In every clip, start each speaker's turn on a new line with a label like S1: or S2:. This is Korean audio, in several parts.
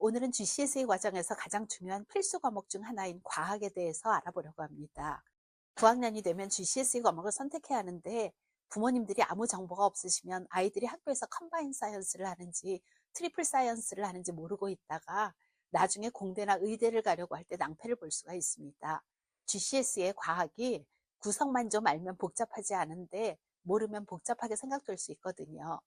S1: 오늘은 GCSE 과정에서 가장 중요한 필수 과목 중 하나인 과학에 대해서 알아보려고 합니다. 9학년이 되면 GCSE 과목을 선택해야 하는데 부모님들이 아무 정보가 없으시면 아이들이 학교에서 컴바인 사이언스를 하는지 트리플 사이언스를 하는지 모르고 있다가 나중에 공대나 의대를 가려고 할 때 낭패를 볼 수가 있습니다. GCSE의 과학이 구성만 좀 알면 복잡하지 않은데 모르면 복잡하게 생각될 수 있거든요.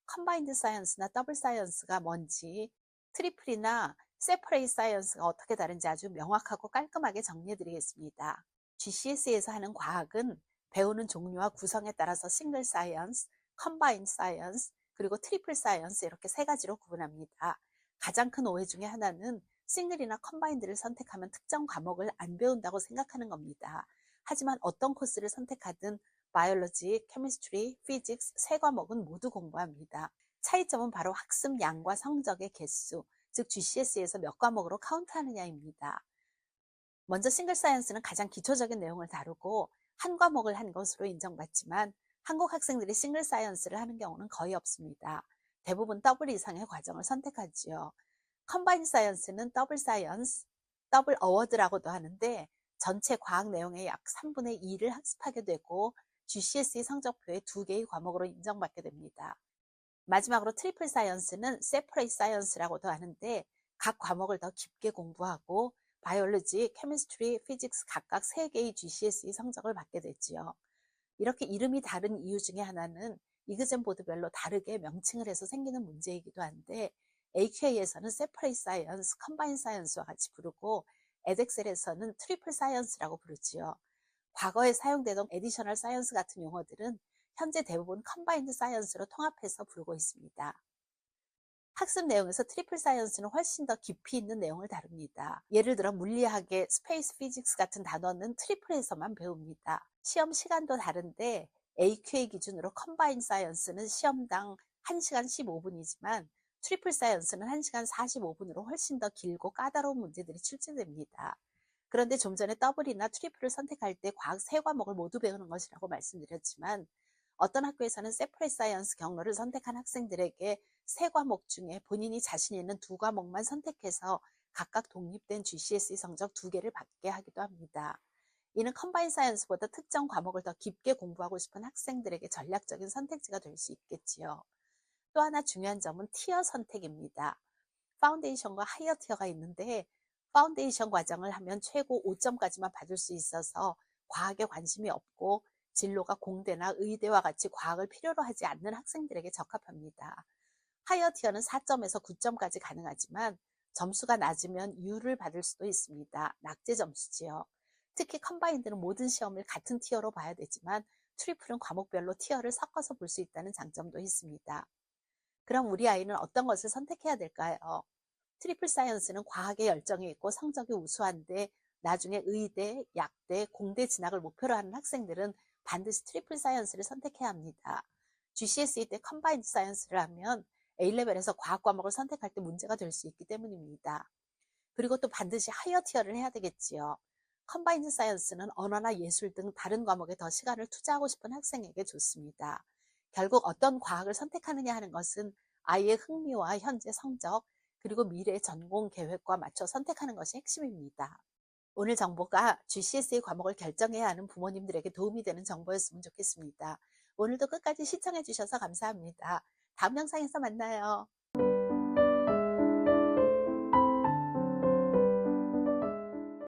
S1: 컴바인드 사이언스나 더블 사이언스가 뭔지, 트리플이나 세퍼레이트 사이언스가 어떻게 다른지 아주 명확하고 깔끔하게 정리해 드리겠습니다. GCS에서 하는 과학은 배우는 종류와 구성에 따라서 싱글 사이언스, 컴바인드 사이언스, 그리고 트리플 사이언스 이렇게 세 가지로 구분합니다. 가장 큰 오해 중에 하나는 싱글이나 컴바인드를 선택하면 특정 과목을 안 배운다고 생각하는 겁니다. 하지만 어떤 코스를 선택하든 바이올로지, 케미스트리, 피직스 세 과목은 모두 공부합니다. 차이점은 바로 학습 양과 성적의 개수, 즉 GCS에서 몇 과목으로 카운트하느냐입니다. 먼저 싱글 사이언스는 가장 기초적인 내용을 다루고 한 과목을 한 것으로 인정받지만 한국 학생들이 싱글 사이언스를 하는 경우는 거의 없습니다. 대부분 더블 이상의 과정을 선택하지요. 컴바인 사이언스는 더블 사이언스, 더블 어워드라고도 하는데 전체 과학 내용의 약 3분의 2를 학습하게 되고 GCSE 성적표의 2개의 과목으로 인정받게 됩니다. 마지막으로 트리플 사이언스는 세퍼레이트 사이언스라고도 하는데 각 과목을 더 깊게 공부하고 바이올로지, 케미스트리, 피직스 각각 3개의 GCSE 성적을 받게 되지요. 이렇게 이름이 다른 이유 중에 하나는 이그젠 보드별로 다르게 명칭을 해서 생기는 문제이기도 한데 AQA에서는 세퍼레이트 사이언스, 컴바인 사이언스와 같이 부르고 에덱셀에서는 트리플 사이언스라고 부르지요. 과거에 사용되던 에디셔널 사이언스 같은 용어들은 현재 대부분 컴바인드 사이언스로 통합해서 부르고 있습니다. 학습 내용에서 트리플 사이언스는 훨씬 더 깊이 있는 내용을 다룹니다. 예를 들어 물리학의 스페이스 피직스 같은 단어는 트리플에서만 배웁니다. 시험 시간도 다른데 AQA 기준으로 컴바인 사이언스는 시험당 1시간 15분이지만 트리플 사이언스는 1시간 45분으로 훨씬 더 길고 까다로운 문제들이 출제됩니다. 그런데 좀 전에 더블이나 트리플을 선택할 때 과학 3과목을 모두 배우는 것이라고 말씀드렸지만 어떤 학교에서는 세퍼레이트 사이언스 경로를 선택한 학생들에게 3과목 중에 본인이 자신 있는 2과목만 선택해서 각각 독립된 GCSE 성적 2개를 받게 하기도 합니다. 이는 컴바인 사이언스보다 특정 과목을 더 깊게 공부하고 싶은 학생들에게 전략적인 선택지가 될 수 있겠지요. 또 하나 중요한 점은 티어 선택입니다. 파운데이션과 하이어 티어가 있는데 파운데이션 과정을 하면 최고 5점까지만 받을 수 있어서 과학에 관심이 없고 진로가 공대나 의대와 같이 과학을 필요로 하지 않는 학생들에게 적합합니다. 하이어 티어는 4점에서 9점까지 가능하지만 점수가 낮으면 U를 받을 수도 있습니다. 낙제 점수지요. 특히 컴바인드는 모든 시험을 같은 티어로 봐야 되지만 트리플은 과목별로 티어를 섞어서 볼 수 있다는 장점도 있습니다. 그럼 우리 아이는 어떤 것을 선택해야 될까요? 트리플 사이언스는 과학에 열정이 있고 성적이 우수한데 나중에 의대, 약대, 공대 진학을 목표로 하는 학생들은 반드시 트리플 사이언스를 선택해야 합니다. GCSE 때 컴바인드 사이언스를 하면 A레벨에서 과학 과목을 선택할 때 문제가 될 수 있기 때문입니다. 그리고 또 반드시 하이어 티어를 해야 되겠지요. 컴바인드 사이언스는 언어나 예술 등 다른 과목에 더 시간을 투자하고 싶은 학생에게 좋습니다. 결국 어떤 과학을 선택하느냐 하는 것은 아이의 흥미와 현재 성적, 그리고 미래의 전공 계획과 맞춰 선택하는 것이 핵심입니다. 오늘 정보가 GCSE 과목을 결정해야 하는 부모님들에게 도움이 되는 정보였으면 좋겠습니다. 오늘도 끝까지 시청해 주셔서 감사합니다. 다음 영상에서 만나요.